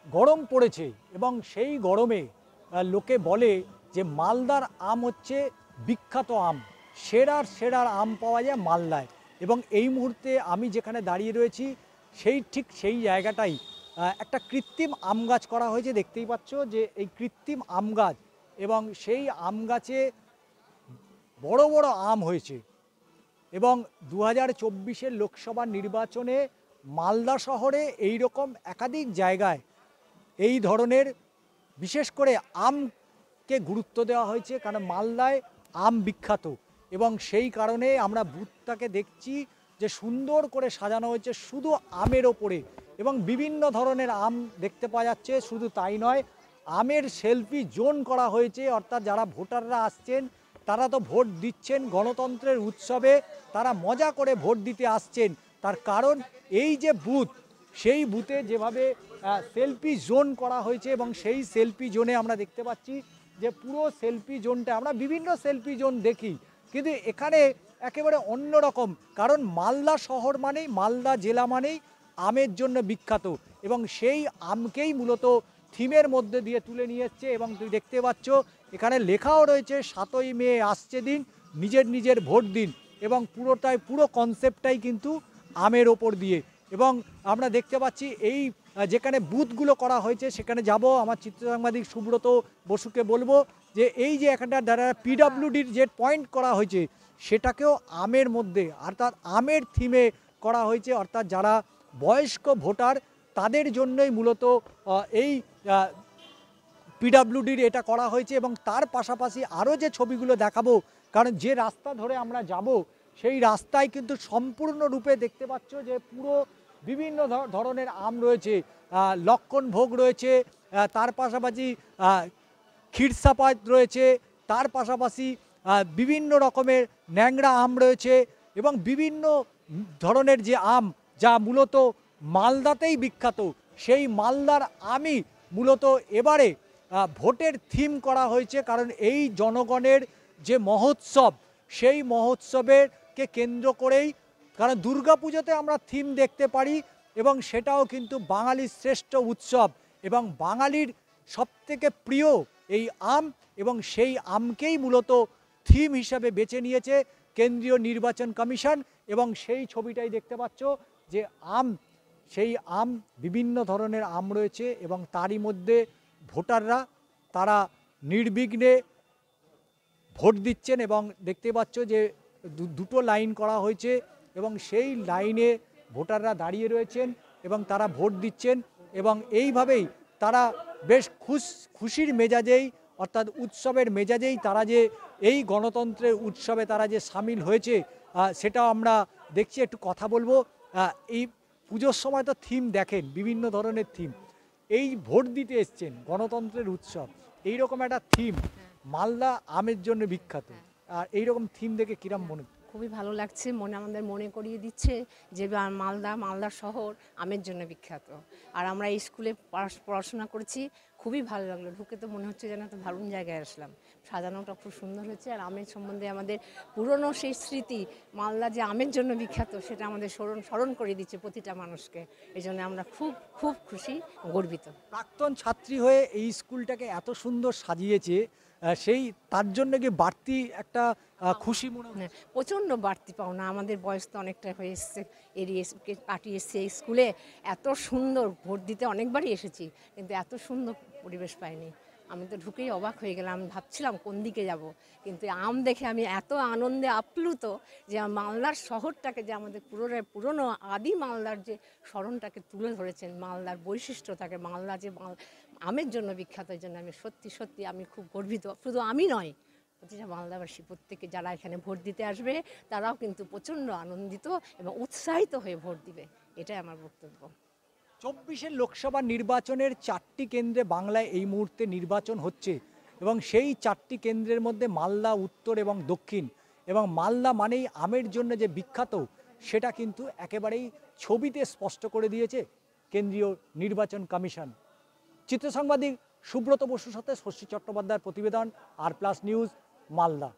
গরম পড়েছে এবং সেই গরমে লোকে বলে যে মালদার আম হচ্ছে বিখ্যাত আম, সেরার সেরার আম পাওয়া যায় মালদায়। এবং এই মুহূর্তে আমি যেখানে দাঁড়িয়ে রয়েছি ঠিক সেই জায়গাটাই একটা কৃত্রিম আম গাছ করা হয়েছে, দেখতেই পাচ্ছ যে এই কৃত্রিম আম গাছ, এবং সেই আম গাছে বড় বড় আম হয়েছে। এবং 2024-এর লোকসভা নির্বাচনে মালদা শহরে এই রকম একাধিক জায়গায় এই ধরনের বিশেষ করে আমকে গুরুত্ব দেওয়া হয়েছে, কারণ মালদায় আম বিখ্যাত। এবং সেই কারণে আমরা বুথটাকে দেখছি যে সুন্দর করে সাজানো হয়েছে শুধু আমের ওপরে, এবং বিভিন্ন ধরনের আম দেখতে পাওয়া যাচ্ছে। শুধু তাই নয়, আমের সেলফি জোন করা হয়েছে, অর্থাৎ যারা ভোটাররা আসছেন তারা তো ভোট দিচ্ছেন, গণতন্ত্রের উৎসবে তারা মজা করে ভোট দিতে আসছেন। তার কারণ এই যে বুথ, সেই বুথে যেভাবে সেলফি জোন করা হয়েছে, এবং সেই সেলফি জোনে আমরা দেখতে পাচ্ছি যে পুরো সেলফি জোনটা, আমরা বিভিন্ন সেলফি জোন দেখি কিন্তু এখানে একেবারে অন্যরকম, কারণ মালদা শহর মানেই, মালদা জেলা মানেই আমের জন্য বিখ্যাত, এবং সেই আমকেই মূলত থিমের মধ্যে দিয়ে তুলে নিয়ে এসছে। এবং তুই দেখতে পাচ্ছ এখানে লেখাও রয়েছে 7ই মে আসছে দিন, নিজের নিজের ভোট দিন, এবং পুরো কনসেপ্টটাই কিন্তু আমের ওপর দিয়ে। এবং আমরা দেখতে পাচ্ছি এই যেখানে বুথগুলো করা হয়েছে সেখানে যাব, আমার চিত্র সাংবাদিক সুব্রত বসুকে বলবো যে এই যে এখানটা দ্বারা পিডাব্লিউডির যে পয়েন্ট করা হয়েছে সেটাকেও আমের মধ্যে, অর্থাৎ আমের থিমে করা হয়েছে, অর্থাৎ যারা বয়স্ক ভোটার তাদের জন্যই মূলত এই পিডাব্লিউডির এটা করা হয়েছে। এবং তার পাশাপাশি আরও যে ছবিগুলো দেখাবো, কারণ যে রাস্তা ধরে আমরা যাব সেই রাস্তায় কিন্তু সম্পূর্ণরূপে দেখতে পাচ্ছ যে পুরো বিভিন্ন ধরনের আম রয়েছে, লক্ষণ ভোগ রয়েছে, তার পাশাপাশি ক্ষীরসাপাত রয়েছে, তার পাশাপাশি বিভিন্ন রকমের ন্যাংরা আম রয়েছে, এবং বিভিন্ন ধরনের যে আম যা মূলত মালদাতেই বিখ্যাত, সেই মালদার আমই মূলত এবারে ভোটের থিম করা হয়েছে। কারণ এই জনগণের যে মহোৎসব, সেই মহোৎসবেরকে কেন্দ্র করেই, কারণ দুর্গাপুজোতে আমরা থিম দেখতে পারি এবং সেটাও কিন্তু বাঙালির শ্রেষ্ঠ উৎসব এবং বাঙালির সবথেকে প্রিয় এই আম, এবং সেই আমকেই মূলত থিম হিসাবে বেছে নিয়েছে কেন্দ্রীয় নির্বাচন কমিশন। এবং সেই ছবিটাই দেখতে পাচ্ছ যে সেই আম বিভিন্ন ধরনের আম রয়েছে, এবং তারই মধ্যে ভোটাররা তারা নির্বিঘ্নে ভোট দিচ্ছেন। এবং দেখতে পাচ্ছ যে দুটো লাইন করা হয়েছে, এবং সেই লাইনে ভোটাররা দাঁড়িয়ে রয়েছেন এবং তারা ভোট দিচ্ছেন, এবং এইভাবেই তারা বেশ খুশির মেজাজেই, অর্থাৎ উৎসবের মেজাজেই তারা যে এই গণতন্ত্রের উৎসবে তারা যে সামিল হয়েছে সেটাও আমরা দেখছি। একটু কথা বলবো, এই পুজোর সময় তো থিম দেখেন, বিভিন্ন ধরনের থিম, এই ভোট দিতে এসছেন, গণতন্ত্রের উৎসব, এইরকম একটা থিম, মালদা আমের জন্য বিখ্যাত, আর এইরকম থিম দেখে কিরম মনে? খুবই ভালো লাগছে, আমাদের মনে করিয়ে দিচ্ছে যে মালদা শহর আমের জন্য বিখ্যাত। আর আমরা এই স্কুলে পড়াশোনা করেছি, খুবই ভালো লাগলো, ঢুকে তো মনে হচ্ছে যেন একটা দারুণ জায়গায় আসলাম। সাজানোটা খুব সুন্দর হয়েছে, আর আমের সম্বন্ধে আমাদের পুরনো সেই স্মৃতি, মালদা যে আমের জন্য বিখ্যাত সেটা আমাদের স্মরণ করে দিচ্ছে প্রতিটা মানুষকে। এই জন্য আমরা খুব খুব খুশি, গর্বিত। প্রাক্তন ছাত্রী হয়ে এই স্কুলটাকে এত সুন্দর সাজিয়েছে, তার জন্য কি বাড়তি একটা খুশি মনে হয়? প্রচণ্ড বাড়তি পাওনা, আমাদের বয়স তো অনেকটা হয়ে এসছে, কাটিয়ে এসছে এই স্কুলে। এত সুন্দর, ভোট দিতে অনেকবারই এসেছি কিন্তু এত সুন্দর পরিবেশ পাইনি। আমি তো ঢুকেই অবাক হয়ে গেলাম, আমি ভাবছিলাম কোন দিকে যাব, কিন্তু আম দেখে আমি এত আনন্দে আপ্লুত যে মালদার শহরটাকে, যে আমাদের পুরনো আদি মালদার যে স্মরণটাকে তুলে ধরেছেন, মালদার বৈশিষ্ট্যটাকে, মালদা যে আমের জন্য বিখ্যাত, এই জন্য আমি সত্যি আমি খুব গর্বিত। শুধু আমি নয়, প্রতিটা মালদাবাসী, প্রত্যেকে যারা এখানে ভোট দিতে আসবে তারাও কিন্তু প্রচণ্ড আনন্দিত এবং উৎসাহিত হয়ে ভোট দিবে, এটাই আমার বক্তব্য। 24-এর লোকসভা নির্বাচনের 4টি কেন্দ্রে বাংলায় এই মুহূর্তে নির্বাচন হচ্ছে, এবং সেই 4টি কেন্দ্রের মধ্যে মালদা উত্তর এবং দক্ষিণ, এবং মালদা মানেই আমের জন্য যে বিখ্যাত সেটা কিন্তু একেবারেই ছবিতে স্পষ্ট করে দিয়েছে কেন্দ্রীয় নির্বাচন কমিশন। চিত্র সাংবাদিক সুব্রত বসুর সাথে শশী চট্টোপাধ্যায়ের প্রতিবেদন, আর প্লাস নিউজ, মালদা।